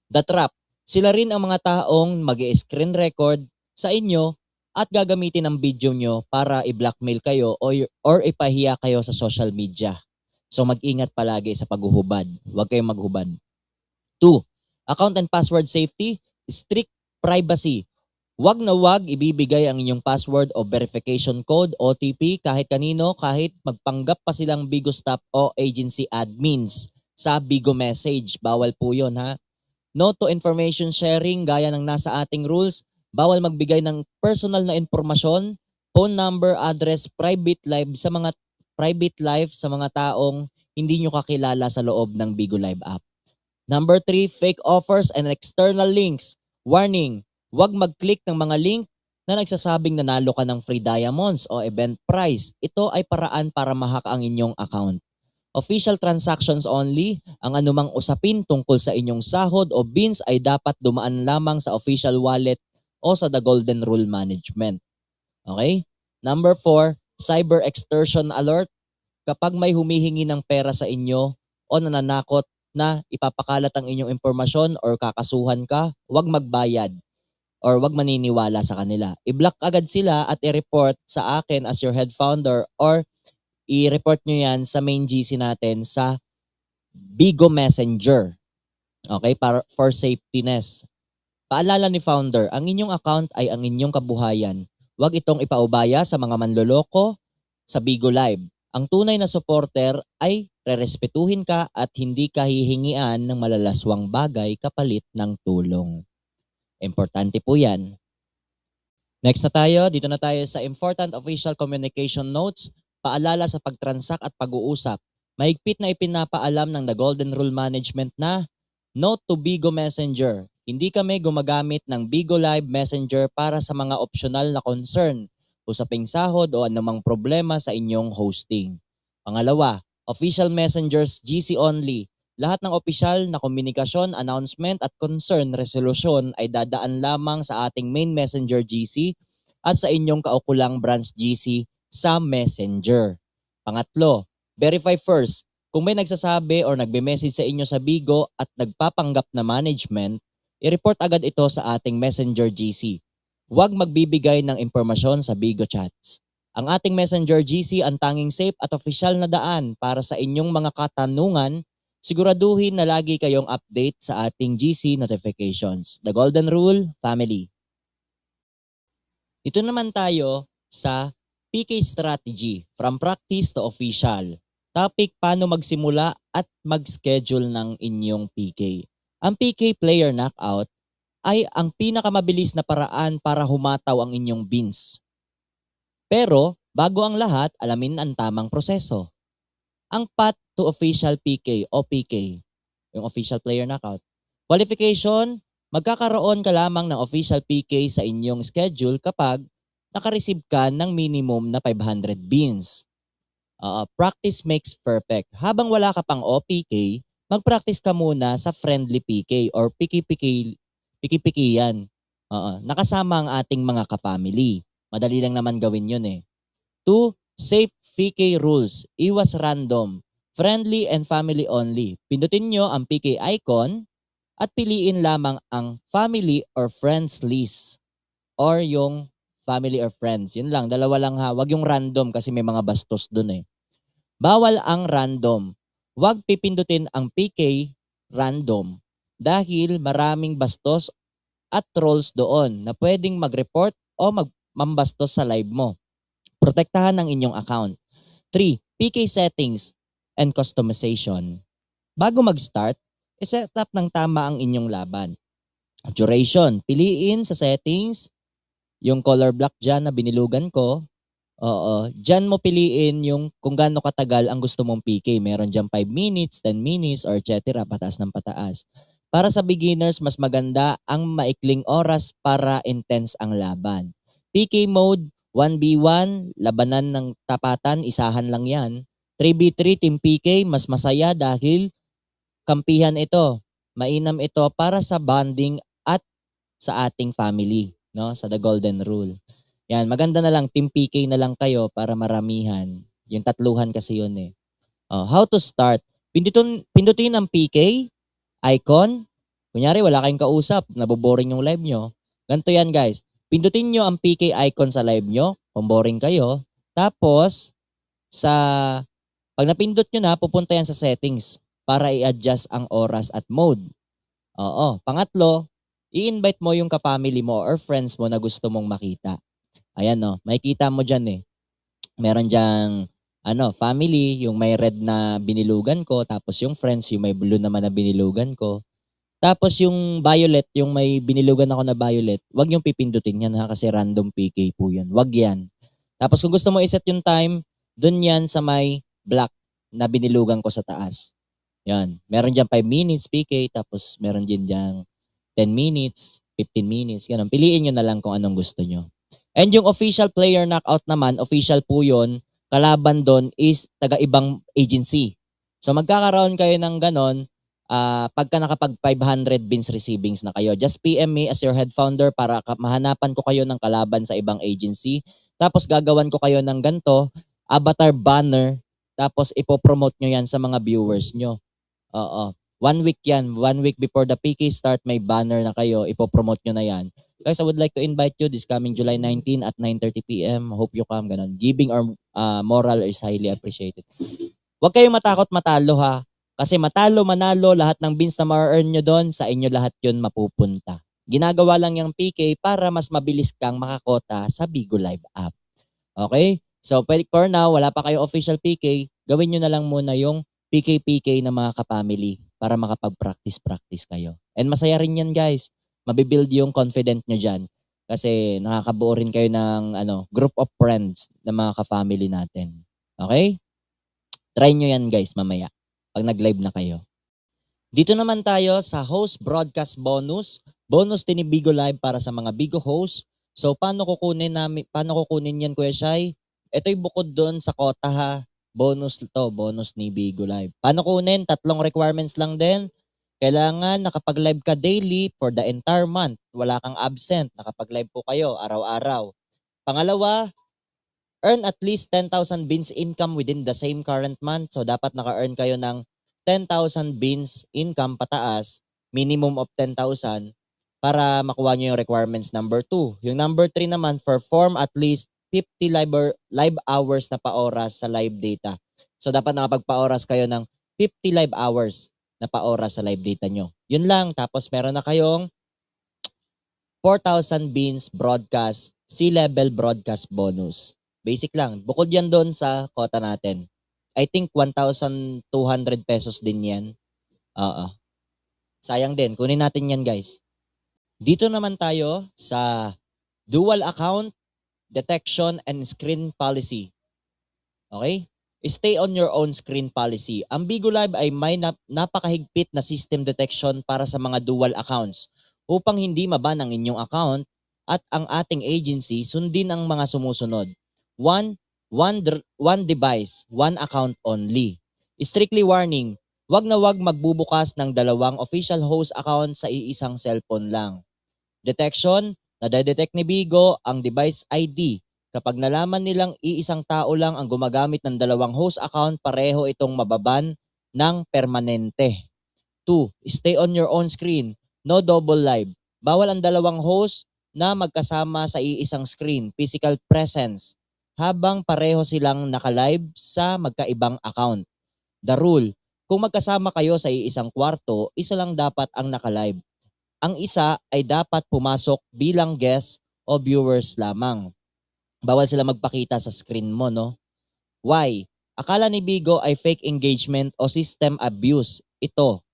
The trap. Sila rin ang mga taong mag-screen record sa inyo at gagamitin ang video nyo para i-blackmail kayo or ipahiya kayo sa social media. So mag-ingat palagi sa paghuhubad. Huwag kayong maghubad. 2. Account and password safety. Strict privacy. Wag na wag ibibigay ang inyong password o verification code, OTP, kahit kanino, kahit magpanggap pa silang Bigo staff o agency admins sa Bigo Message. Bawal po yun, ha? No to information sharing gaya ng nasa ating rules. Bawal magbigay ng personal na impormasyon, phone number, address, private life sa mga taong hindi nyo kakilala sa loob ng Bigo Live app. Number 3, fake offers and external links. Warning, huwag mag-click ng mga link na nagsasabing nanalo ka ng free diamonds o event prize. Ito ay paraan para ma-hack ang inyong account. Official transactions only, ang anumang usapin tungkol sa inyong sahod o beans ay dapat dumaan lamang sa official wallet o sa The Golden Rule Management. Okay? Number 4, cyber extortion alert. Kapag may humihingi ng pera sa inyo o nananakot na ipapakalat ang inyong impormasyon or kakasuhan ka, huwag magbayad or huwag maniniwala sa kanila. I-block agad sila at i-report sa akin as your head founder or i-report nyo yan sa main GC natin sa Bigo Messenger. Okay? For safetyness. Paalala ni founder, ang inyong account ay ang inyong kabuhayan. Huwag itong ipaubaya sa mga manloloko sa Bigo Live. Ang tunay na supporter ay rerespetuhin ka at hindi ka hihingian ng malalaswang bagay kapalit ng tulong. Importante po yan. Next na tayo, dito na tayo sa important official communication notes, paalala sa pagtransak at pag-uusap. Mahigpit na ipinapaalam ng The Golden Rule Management na note to Bigo Messenger. Hindi kami gumagamit ng Bigo Live Messenger para sa mga optional na concern, usaping sahod o anumang problema sa inyong hosting. Pangalawa, official messengers GC only. Lahat ng opisyal na komunikasyon, announcement at concern resolution ay dadaan lamang sa ating main messenger GC at sa inyong kaukulang branch GC sa messenger. Pangatlo, verify first. Kung may nagsasabi or nagbe-message sa inyo sa Bigo at nagpapanggap na management, i-report agad ito sa ating messenger GC. Huwag magbibigay ng impormasyon sa Bigo chats. Ang ating Messenger GC ang tanging safe at opisyal na daan para sa inyong mga katanungan. Siguraduhin na lagi kayong update sa ating GC notifications. The Golden Rule Family. Ito naman tayo sa PK strategy, from practice to official. Topic, paano magsimula at mag-schedule ng inyong PK. Ang PK player knockout ay ang pinakamabilis na paraan para humataw ang inyong beans. Pero bago ang lahat, alamin ang tamang proseso. Ang path to official PK o PK, yung official player knockout. Qualification, magkakaroon ka lamang ng official PK sa inyong schedule kapag nakareceive ka ng minimum na 500 beans. Practice makes perfect. Habang wala ka pang OPK, mag-practice ka muna sa friendly PK or PK yan. Nakasama ang ating mga kapamily. Madali lang naman gawin yun eh. 2. Safe PK rules. Iwas random. Friendly and family only. Pindutin nyo ang PK icon at piliin lamang ang family or friends list. Or yung family or friends. Yun lang. Dalawa lang ha. Huwag yung random kasi may mga bastos dun eh. Bawal ang random. Huwag pipindutin ang PK random dahil maraming bastos at trolls doon na pwedeng mag-report o mambastos sa live mo. Protektahan ang inyong account. 3. PK settings and customization. Bago mag-start, iset up ng tama ang inyong laban. Duration. Piliin sa settings yung color block dyan na binilugan ko. Dyan mo piliin yung kung gaano katagal ang gusto mong PK. Meron dyan 5 minutes, 10 minutes, or etc. Pataas ng pataas. Para sa beginners, mas maganda ang maikling oras para intense ang laban. PK mode, 1v1, labanan ng tapatan, isahan lang yan. 3v3, team PK, mas masaya dahil kampihan ito. Mainam ito para sa bonding at sa ating family, no? Sa The Golden Rule. Yan, maganda na lang, team PK na lang kayo para maramihan. Yung tatluhan kasi yun eh. How to start? Pindutin ang PK icon. Kunyari, wala kayong kausap, naboboring yung live nyo. Ganito yan guys. Pindutin nyo ang PK icon sa live nyo, kung boring kayo. Tapos, pag napindot nyo na, pupunta yan sa settings para i-adjust ang oras at mode. Pangatlo, i-invite mo yung kapamily mo or friends mo na gusto mong makita. Ayan no, makikita mo dyan eh. Meron dyang family, yung may red na binilugan ko, tapos yung friends, yung may blue naman na binilugan ko. Tapos yung violet, yung may binilugan ako na violet, wag yung pipindutin yan ha, kasi random PK po yun. Wag yan. Tapos kung gusto mo iset yung time, dun yan sa may black na binilugan ko sa taas. Yan. Meron dyan 5 minutes PK, tapos meron din dyan 10 minutes, 15 minutes, ganun. Piliin nyo na lang kung anong gusto nyo. And yung official player knockout naman, official po yun, kalaban doon is taga-ibang agency. So magkakaroon kayo ng ganon, pagka nakapag 500 bins receivings na kayo. Just PM me as your head founder para mahanapan ko kayo ng kalaban sa ibang agency. Tapos gagawan ko kayo ng ganto, avatar banner, tapos ipopromote nyo yan sa mga viewers nyo. Oo. 1 week yan. 1 week before the PK start, may banner na kayo. Ipopromote nyo na yan. Guys, I would like to invite you this coming July 19 at 9:30 p.m. Hope you come. Ganun. Giving or moral is highly appreciated. Huwag kayong matakot matalo ha. Kasi matalo, manalo, lahat ng bins na ma-earn nyo doon, sa inyo lahat yun mapupunta. Ginagawa lang yung PK para mas mabilis kang makakota sa Bigo Live app. Okay? So, for now, wala pa kayong official PK, gawin nyo na lang muna yung PK-PK ng mga kapamily para makapag-practice kayo. And masaya rin yan, guys. Mabibuild yung confident nyo dyan. Kasi nakakabuo rin kayo ng group of friends ng mga kapamily natin. Okay? Try nyo yan, guys, mamaya. Pag nag-live na kayo. Dito naman tayo sa host broadcast bonus. Bonus din ni Bigo Live para sa mga Bigo host. So, paano kukunin yan, Kuya Shai? Ito'y bukod doon sa quota ha. Bonus ni Bigo Live. Paano kunin? 3 requirements lang din. Kailangan nakapag-live ka daily for the entire month. Wala kang absent. Nakapag-live po kayo araw-araw. Pangalawa, earn at least 10,000 bins income within the same current month. So, dapat naka-earn kayo ng 10,000 bins income pataas, minimum of 10,000 para makuha nyo yung requirements number 2. Yung number 3 naman, perform at least 50 live hours na pa-oras sa live data. So, dapat nakapagpa-oras kayo ng 50 live hours na pa-oras sa live data nyo. Yun lang. Tapos, meron na kayong 4,000 bins broadcast, C-level broadcast bonus. Basic lang. Bukod yan doon sa quota natin. I think 1,200 pesos din yan. Oo. Sayang din. Kunin natin yan, guys. Dito naman tayo sa dual account detection and screen policy. Okay? Stay on your own screen policy. Ang Bigo Live ay may napakahigpit na system detection para sa mga dual accounts upang hindi maban ang inyong account at ang ating agency sundin ang mga sumusunod. One device, one account only. Strictly warning, wag na wag magbubukas ng 2 official host account sa iisang cellphone lang. Detection, nadedetect ni Bigo ang device ID. Kapag nalaman nilang iisang tao lang ang gumagamit ng 2 host account, pareho itong mababan ng permanente. 2. Stay on your own screen. No double live. Bawal ang 2 host na magkasama sa iisang screen, physical presence, habang pareho silang naka-live sa magkaibang account. The rule, kung magkasama kayo sa iisang kwarto, isa lang dapat ang naka-live. Ang isa ay dapat pumasok bilang guest o viewers lamang. Bawal sila magpakita sa screen mo, no? Why? Akala ni Bigo ay fake engagement o system abuse. Ito,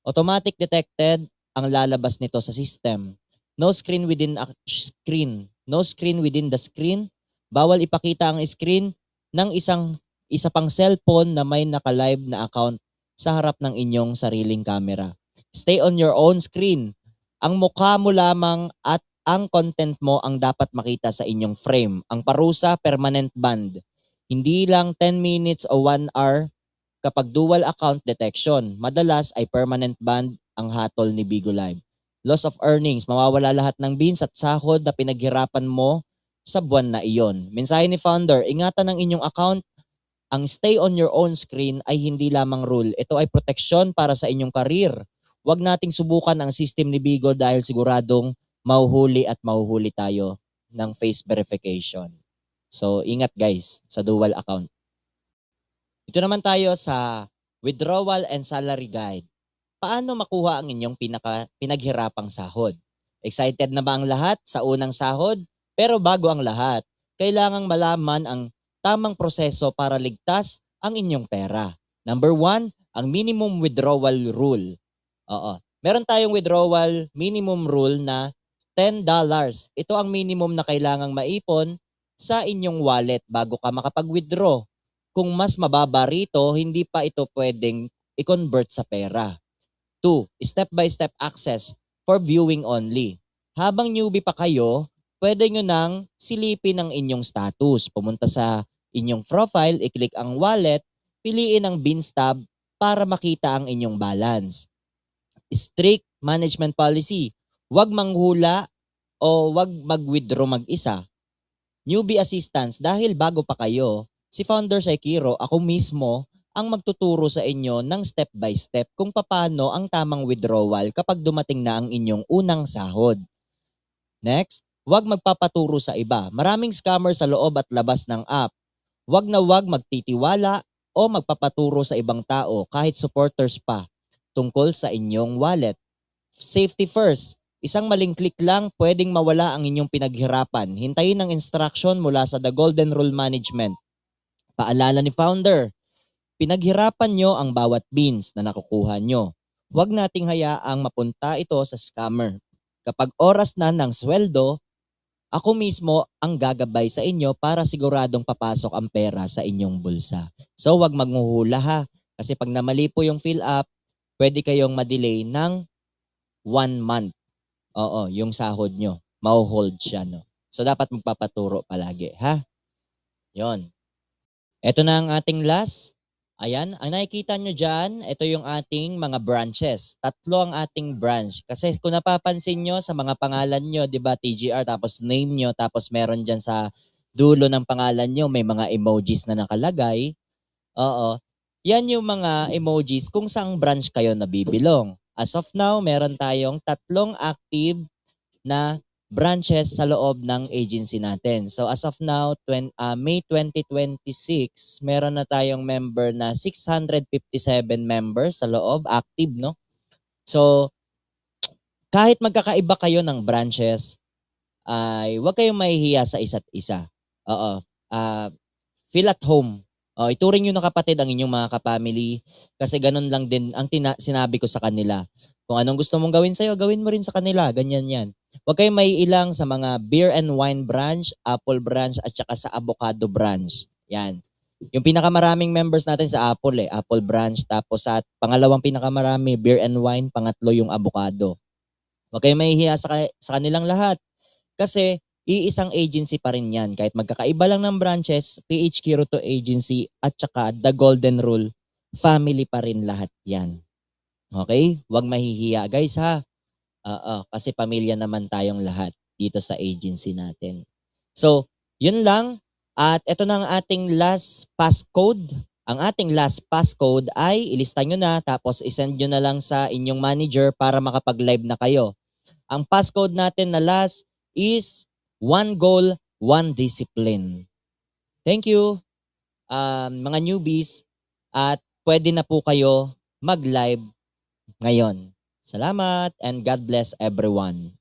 automatic detected ang lalabas nito sa system. No screen within a screen. No screen within the screen. Bawal ipakita ang screen ng isa pang cellphone na may naka-live na account sa harap ng inyong sariling camera. Stay on your own screen. Ang mukha mo lamang at ang content mo ang dapat makita sa inyong frame. Ang parusa, permanent ban. Hindi lang 10 minutes o 1 hour kapag dual account detection. Madalas ay permanent ban ang hatol ni Bigo Live. Loss of earnings, mawawala lahat ng bins at sahod na pinaghirapan mo sa buwan na iyon. Mensahe ni founder, ingatan ang inyong account. Ang stay on your own screen ay hindi lamang rule. Ito ay proteksyon para sa inyong karir. Huwag nating subukan ang system ni Bigo dahil siguradong mahuhuli tayo ng face verification. So, ingat guys sa dual account. Ito naman tayo sa withdrawal and salary guide. Paano makuha ang inyong pinaghirapang sahod? Excited na ba ang lahat sa unang sahod? Pero bago ang lahat, kailangang malaman ang tamang proseso para ligtas ang inyong pera. Number 1, ang minimum withdrawal rule. Oo. Meron tayong withdrawal minimum rule na $10. Ito ang minimum na kailangang maipon sa inyong wallet bago ka makapag-withdraw. Kung mas mababa rito, hindi pa ito pwedeng i-convert sa pera. 2, step-by-step access for viewing only. Habang newbie pa kayo, pwede nyo nang silipin ang inyong status. Pumunta sa inyong profile, i-click ang wallet, piliin ang Beans tab para makita ang inyong balance. Strict management policy. Huwag manghula o huwag mag-withdraw mag-isa. Newbie assistance, dahil bago pa kayo, si Founder Sekiro, ako mismo, ang magtuturo sa inyo ng step by step kung paano ang tamang withdrawal kapag dumating na ang inyong unang sahod. Next, huwag magpapaturo sa iba. Maraming scammer sa loob at labas ng app. Huwag na huwag magtitiwala o magpapaturo sa ibang tao kahit supporters pa tungkol sa inyong wallet. Safety first. Isang maling click lang, pwedeng mawala ang inyong pinaghirapan. Hintayin ang instruction mula sa The Golden Rule Management. Paalala ni Founder, pinaghirapan nyo ang bawat beans na nakukuha nyo. Huwag nating hayaang mapunta ito sa scammer. Kapag oras na ng sweldo, ako mismo ang gagabay sa inyo para siguradong papasok ang pera sa inyong bulsa. So huwag maghuhula ha. Kasi pag namali po yung fill up, pwede kayong ma-delay ng 1 month. Oo, yung sahod nyo. Mau-hold siya, no? So dapat magpapaturo palagi, ha? Yon. Ito na ang ating last. Ayan, ang nakikita nyo dyan, ito yung ating mga branches. 3 ang ating branch. Kasi kung napapansin nyo sa mga pangalan nyo, di ba, TGR, tapos name nyo, tapos meron dyan sa dulo ng pangalan nyo, may mga emojis na nakalagay. Oo. Yan yung mga emojis kung saang branch kayo nabibilong. As of now, meron tayong 3 active na branches sa loob ng agency natin. So as of now, May 2026, meron na tayong member na 657 members sa loob, active, no? So kahit magkakaiba kayo ng branches, ay huwag kayong mahihiya sa isa't isa. Oo. Feel at home. Ituring nyo na kapatid ang inyong mga kapamily kasi ganun lang din ang sinabi ko sa kanila. Kung anong gusto mong gawin sa'yo, gawin mo rin sa kanila. Ganyan yan. Huwag kayong maiilang sa mga beer and wine branch, apple branch, at saka sa avocado branch. Yan. Yung pinakamaraming members natin sa apple apple branch. Tapos sa pangalawang pinakamarami, beer and wine. Pangatlo yung avocado. Huwag kayong mahihiya sa kanilang lahat. Kasi iisang agency pa rin yan. Kahit magkakaiba lang ng branches, PH Kiro2 Agency at saka The Golden Rule, family pa rin lahat yan. Okay? Huwag mahihiya guys ha. Kasi pamilya naman tayong lahat dito sa agency natin. So, yun lang. At ito na ang ating last passcode. Ang ating last passcode ay ilista nyo na tapos isend nyo na lang sa inyong manager para makapag-live na kayo. Ang passcode natin na last is 1 goal, 1 discipline. Thank you, mga newbies. At pwede na po kayo mag-live ngayon. Salamat and God bless everyone.